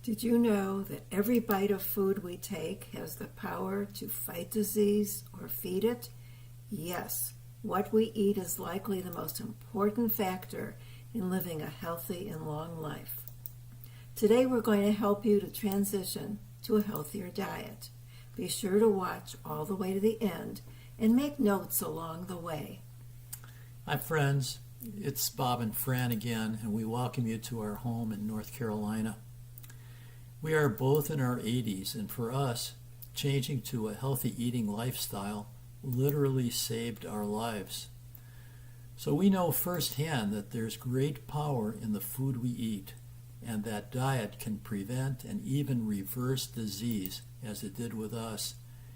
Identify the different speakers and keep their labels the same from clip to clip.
Speaker 1: Did you know that every bite of food we take has the power to fight disease or feed it? Yes, what we eat is likely the most important factor in living a healthy and long life. Today we're going to help you to transition to a healthier diet. Be sure to watch all the way to the end and make notes along the way.
Speaker 2: Hi friends, it's Bob and Fran again, and we welcome you to our home in North Carolina. We are both in our 80s, and for us, changing to a healthy eating lifestyle literally saved our lives. So we know firsthand that there's great power in the food we eat, and that diet can prevent and even reverse disease, as it did with us,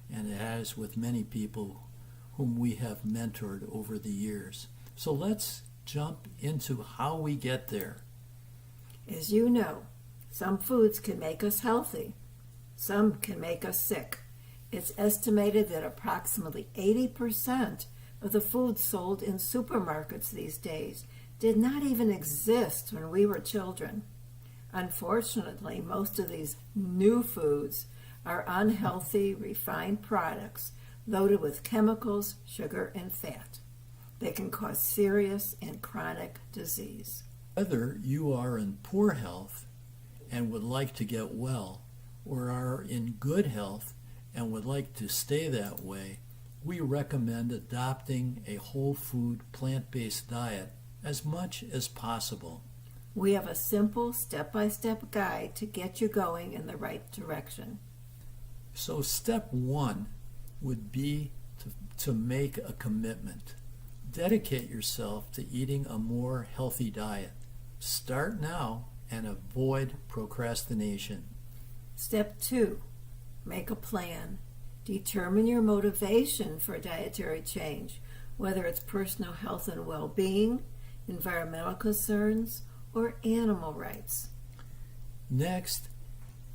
Speaker 2: and it has with many people whom we have mentored over the years. So let's jump into how we get there.
Speaker 1: As you know, some foods can make us healthy. Some can make us sick. It's estimated that approximately 80% of the foods sold in supermarkets these days did not even exist when we were children. Unfortunately, most of these new foods are unhealthy, refined products loaded with chemicals, sugar, and fat. They can cause serious and chronic disease.
Speaker 2: Whether you are in poor health and would like to get well, or are in good health and would like to stay that way, we recommend adopting a whole food, plant-based diet as much as possible.
Speaker 1: We have a simple step-by-step guide to get you going in the right direction.
Speaker 2: So step one would be to make a commitment. Dedicate yourself to eating a more healthy diet. Start now and avoid procrastination.
Speaker 1: Step 2, make a plan. Determine your motivation for dietary change, whether it's personal health and well-being, environmental concerns, or animal rights.
Speaker 2: Next,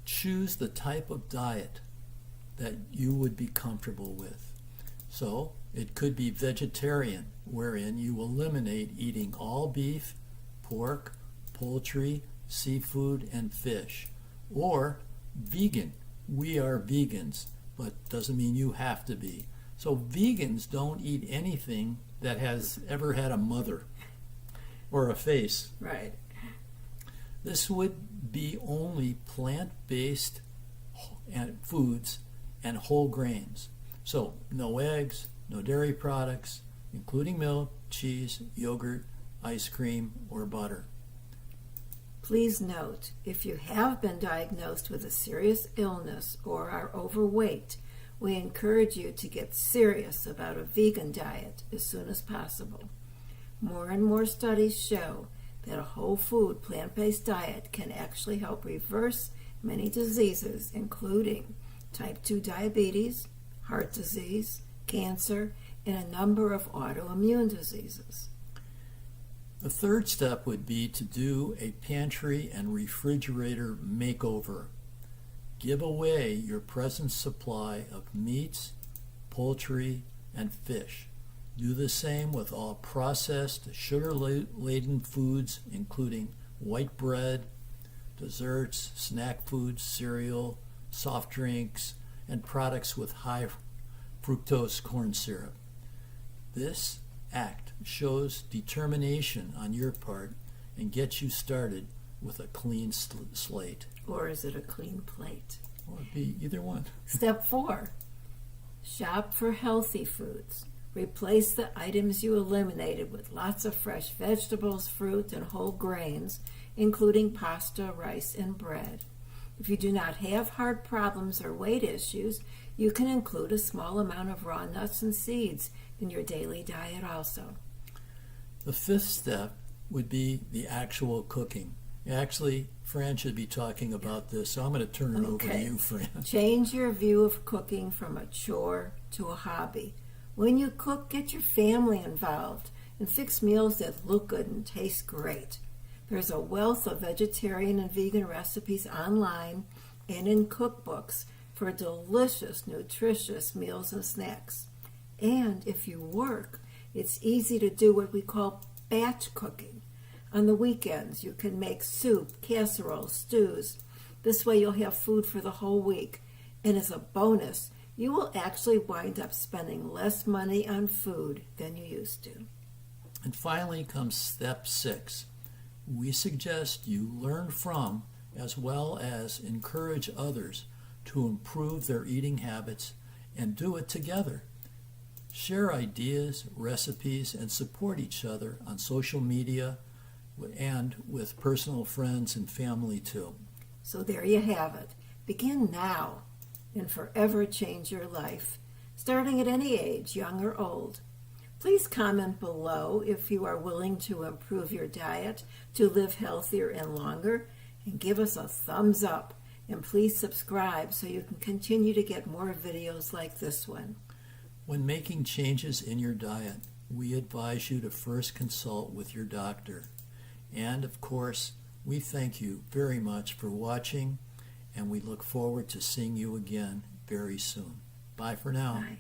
Speaker 2: choose the type of diet that you would be comfortable with. So, it could be vegetarian, wherein you eliminate eating all beef, pork, poultry, seafood, and fish. Or vegan. We are vegans, but doesn't mean you have to be. So vegans don't eat anything that has ever had a mother or a face.
Speaker 1: Right.
Speaker 2: This would be only plant-based foods and whole grains. So no eggs, no dairy products, including milk, cheese, yogurt, ice cream, or butter.
Speaker 1: Please note, if you have been diagnosed with a serious illness or are overweight, we encourage you to get serious about a vegan diet as soon as possible. More and more studies show that a whole food, plant-based diet can actually help reverse many diseases, including type 2 diabetes, heart disease, cancer, and a number of autoimmune diseases.
Speaker 2: The third step would be to do a pantry and refrigerator makeover. Give away your present supply of meats, poultry, and fish. Do the same with all processed, sugar-laden foods, including white bread, desserts, snack foods, cereal, soft drinks, and products with high fructose corn syrup. This act shows determination on your part and gets you started with a clean slate.
Speaker 1: Or is it a clean plate?
Speaker 2: Or it'd be either one.
Speaker 1: Step 4, shop for healthy foods. Replace the items you eliminated with lots of fresh vegetables, fruit, and whole grains, including pasta, rice, and bread. If you do not have heart problems or weight issues, you can include a small amount of raw nuts and seeds in your daily diet also.
Speaker 2: The fifth step would be the actual cooking. Actually, Fran should be talking about this, so I'm going to turn it over to you, Fran.
Speaker 1: Change your view of cooking from a chore to a hobby. When you cook, get your family involved and fix meals that look good and taste great. There's a wealth of vegetarian and vegan recipes online and in cookbooks for delicious, nutritious meals and snacks. And if you work, it's easy to do what we call batch cooking. On the weekends, you can make soup, casseroles, stews. This way you'll have food for the whole week. And as a bonus, you will actually wind up spending less money on food than you used to.
Speaker 2: And finally comes step 6. We suggest you learn from as well as encourage others to improve their eating habits and do it together. Share ideas, recipes, and support each other on social media and with personal friends and family too.
Speaker 1: So there you have it. Begin now and forever change your life, starting at any age, young or old. Please comment below if you are willing to improve your diet to live healthier and longer, and give us a thumbs up. And please subscribe so you can continue to get more videos like this one.
Speaker 2: When making changes in your diet, we advise you to first consult with your doctor. And of course, we thank you very much for watching, and we look forward to seeing you again very soon. Bye for now.
Speaker 1: Bye.